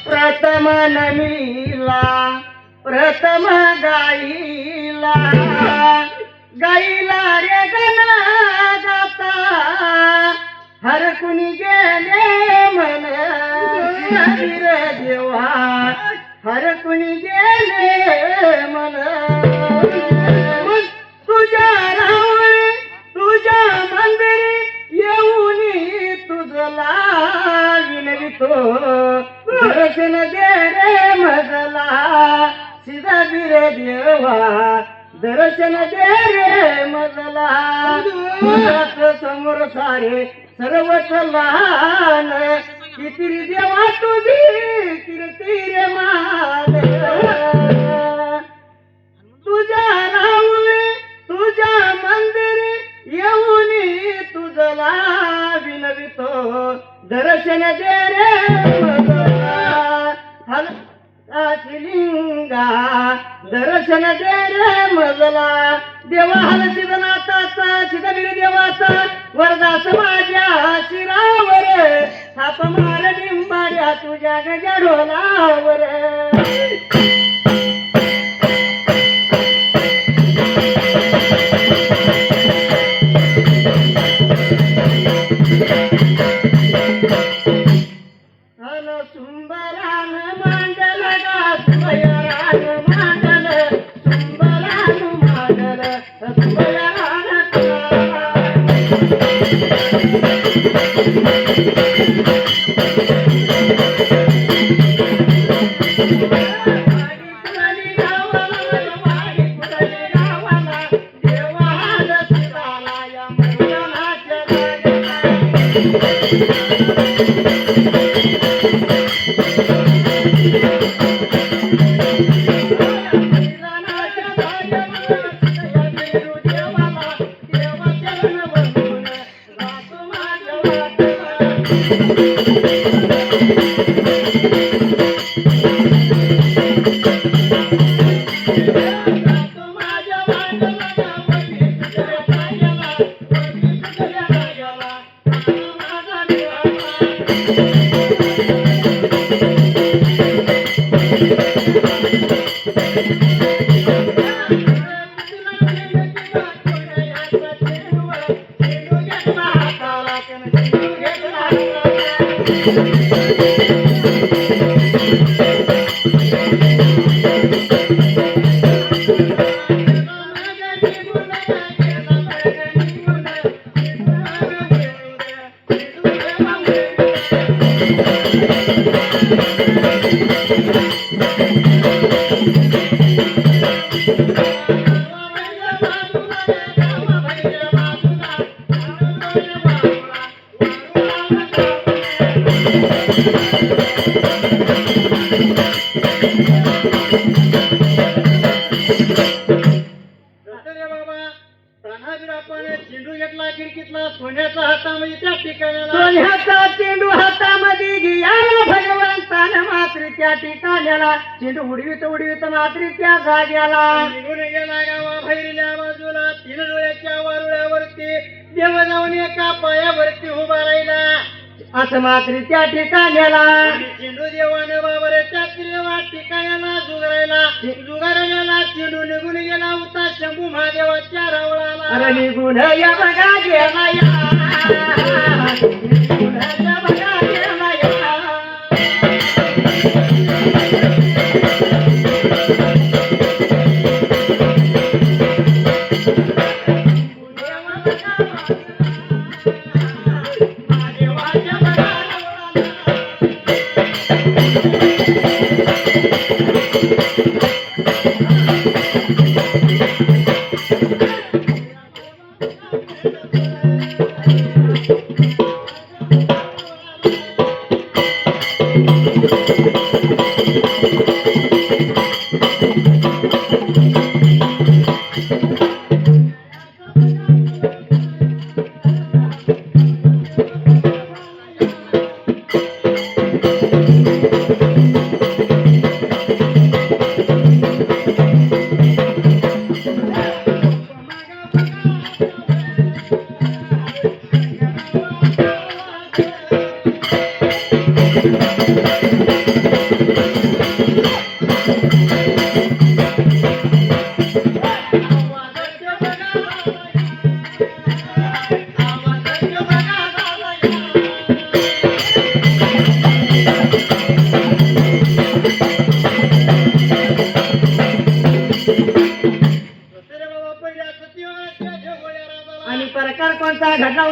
प्रथम नमीला प्रथम गाईला गाईला रे गणा गाता हरकुणी गेले मन वीर देवा हरकुणी गेले मन तुझ्या रावळे तुझ्या मंदिरी येऊनी तुझला विनवितो दर्शन दे रे मजला सीधा वीर देवा दर्शन दे रे मजला समोर सारे सर्वच लहान किती देवा तुझी कीर्ती रे मान तुझ्या रावळे तुझ्या मंदिरी येऊनी तुझला विनवितो दर्शन दे रे लिंगा दर्शन दे रे मजला देवा हलसिदनाथाचा सिद्धवीर देवाचा वरदास माझ्या शिरावर थाप मार बिंबाड्या तुझ्या गजा ढोलावर सुंबरान मांडल गा सुंबरान मांडल सुंबरान मांडल सुंबरान सोन्याचा चेंडू हातामध्ये घ्यायला भगवंतान मात्र त्या ठिकाण्याला चेंडू उडवीत उडवीत मात्र त्या जाग्याला निघून गेला गावा भैरील्या बाजूला तीन डोळ्याच्या वारुळ्यावरती देव जाऊन एका पायावरती उभा राहिला असं मात्र त्या ठिकाण्याला चेंडू देवाने बाबर त्या ठिकाण्याला जुगारायला चेंडू निघून गेला होता शंभू महादेवाच्या रावळाला अरे निघून या बघा गेला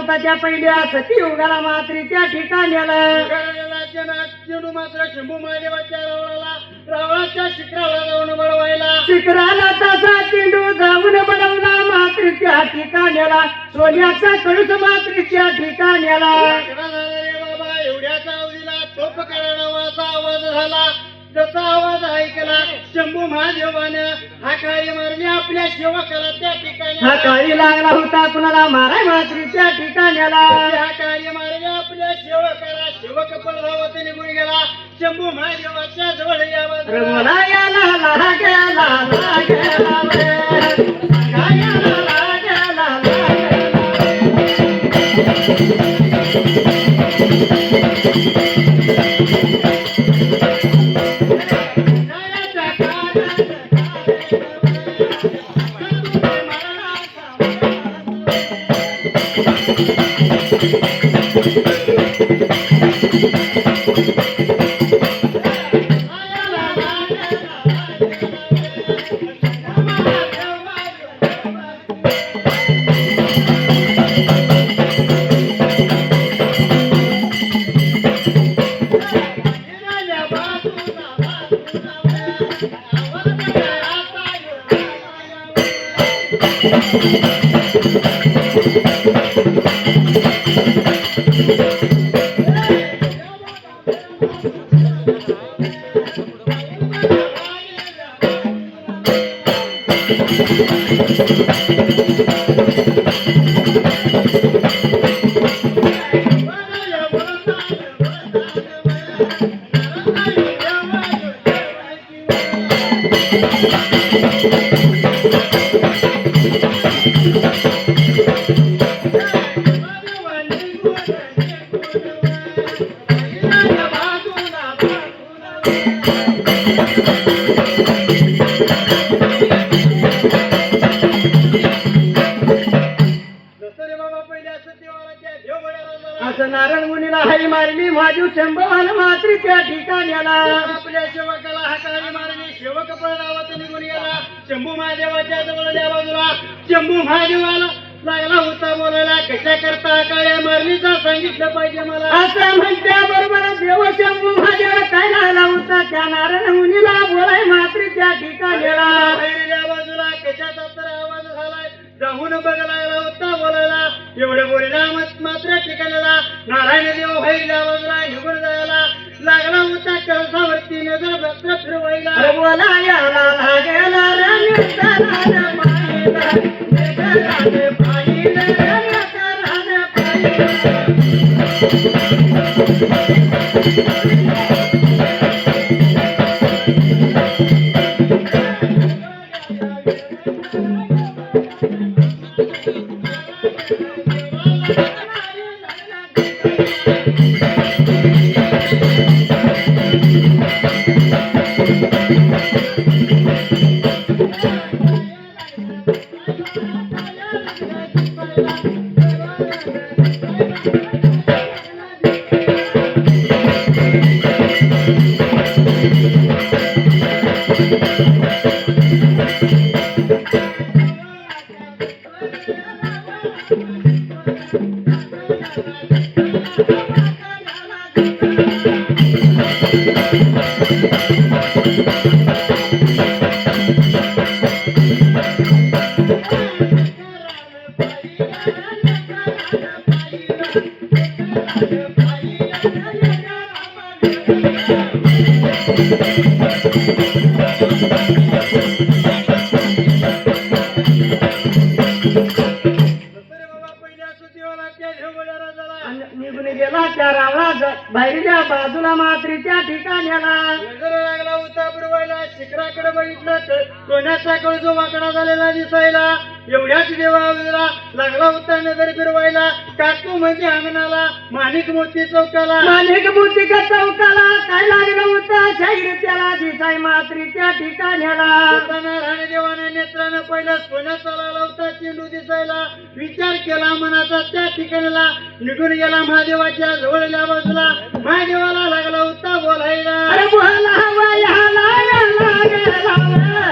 होता त्या पहिल्या सतीयुगाला मात्र त्या ठिकाणी आला चेंडू मात्र शंभू महादेवाच्या रावणाच्या शिखराला जाऊन बळवायला शिखराला तसा चेंडू जाऊन बनवला मात्र त्या ठिकाणी आला सोन्याचा कळस मात्र त्या ठिकाणी आला रे बाबा एवढ्याचा अवधीला तोप करा नावाचा आवाज झाला जसा आवाज ऐकला शंभू महादेवानं हाकाळी मारली आपल्या सेवकाला त्या ठिकाणी हा काळी लागला होता कुणाला माराय मात्र त्या ठिकाणी आला हाकाळी मारली आपल्या सेवकाला सेवक पळधावत निघून गेला शंभू महादेवाच्या जवळ यावा रघुला याला लागेला लागेला गायाला लागेला असं नारायण मुनीला हाई मारली माझू शंभवान मात्र त्या ठिकाणी आला आपल्या सेवकाला हाकाळी मारली सेवक पळधावत निघून गेला शंभू महादेवाच्या जवळ त्या बाजूला शंभू महादेवाला लागला होता बोलायला कशा करता हाकाळ्या मारलीचा सांगितलं पाहिजे मला असं म्हणत्या बरोबर देव शंभू महादेव काय लागला होता त्या नारायण मुनीला बोलाय मात्र त्या ठिकाणी आला त्या बाजूला कशाचा तर आवाज झालाय जाऊन बघायला होता बोलायला एवढे बोलला मात्र ठिकाणाला नारायण देव व्हायला बाजूला निघून जायला लागला होता कळसावरती नजर भद्र फिरवायला बोला याला लागेला निघून गेला त्या रावणा बाहेरच्या बाजूला मात्र त्या ठिकाणी आला नजर लागला होता फिरवायला शिखराकडे बघितलं तर सोन्याचा कळजो वाकडा झालेला दिसायला एवढ्याच देवाला लागला होता नजर फिरवायला काकू म्हणजे अंगणाला माणिक मोती चौकाला माणिक मोतीका चौकाला काय लागलं होतं शाहीर त्याला दिसाय मात्र त्या ठिकाणी आला राणे देवाने नेत्रानं पहिला सोन्याचा लागला होता चेंडू दिसायला विचार केला मनाचा त्या ठिकाणीला निघून गेला महादेवाच्या जवळल्या बाजूला महादेवाला लागला होता बोलायला अरे बोला हवा याला लागला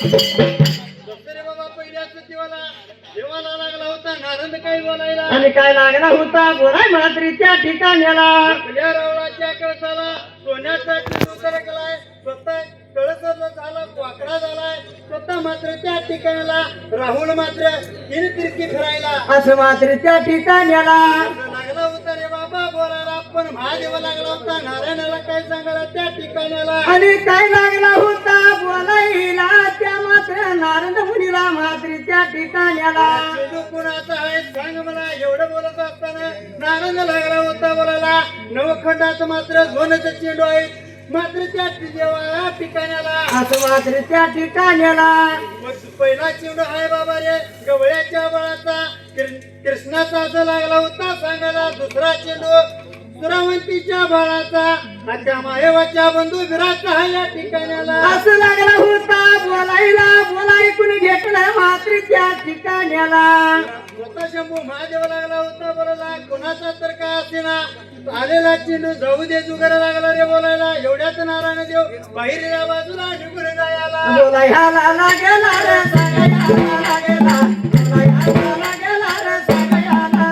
दसरे बाबा पहिल्याच देवाला लागला होता नारद काही बोलायला आणि काय लागला होता बोलाय मात्री त्या ठिकाण्याला आपल्या रावणाच्या कळसाला सोन्याचा चेंडू सरकलाय स्वतः कळस झाला वाकडा झालाय स्वतः मात्र त्या ठिकाणाला राहुल मात्र तीन तिरकी फिरायला असं मात्र त्या ठिकाण्याला लागला होता रे बाबा बोलायला पण महादेव लागला होता नारायणाला काय सांगायला त्या ठिकाणाला आणि काय लागला होता बोलायला त्या मात्र नारद मुनीला मात्र त्या ठिकाण्याला चेंडू कुणाचा आहे सांग मला एवढं बोलत असताना नारायण लागला होता बोलायला नवखंडाचं मात्र दोनच चेंडू आहेत मात्र त्या देवाला ठिकाण्याला असं मात्र त्या ठिकाण्याला मग पहिला चेंडू आहे बाबा रे गवळ्याच्या बळाचा कृष्णाचा असं लागला होता सांगायला दुसरा चेंडू सुरावंतीच्या बाळाचा आणि त्या माहेवाच्या बंधू विराचा आहे या ठिकाण्याला असं लागला होता बोलायला ऐकून घेतलं मात्र त्या ठिकाण्याला स्वतः शंभू महादेव लागला होता बोलायला कोणाचा तर काय असेना आलेला चेंडू जाऊ दे जुगारा लागला रे बोलायला एवढ्याच नारायण देव बाहेर या बाजूला निघून जायला बोलायला लागला रे सांगायला लागला बोलायला लागला रे सांगायला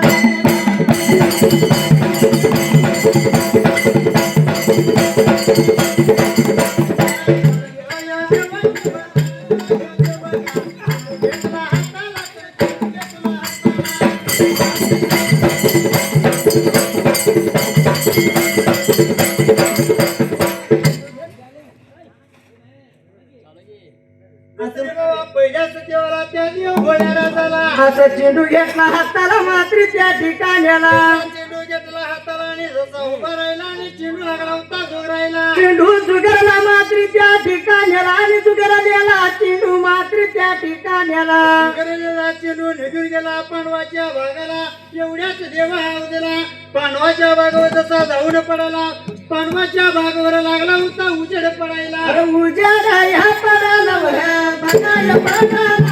पहिल्याच देवाला त्या देव घोड्याला झाला असं चेंडू घेतला हाताला मात्र त्या ठिकाण्याला चेंडू घेतला हाताला आणि जसा उभा राहिला आणि चेंडू लागला होता जोरायला चेंडू जुगरला मात्र त्या ठिकाण्याला आणि जुगरलेला चेंडू मात्र त्या ठिकाण्याला गेलेला चेंडू निघून गेला पांडवाच्या भागाला एवढ्याच देव हावदेला पांडवाच्या भागावर जसा जाऊन पडाला पांडवाच्या भागावर लागला होता उजेड पडायला उजेड ह्या पडाला बघाय पडाला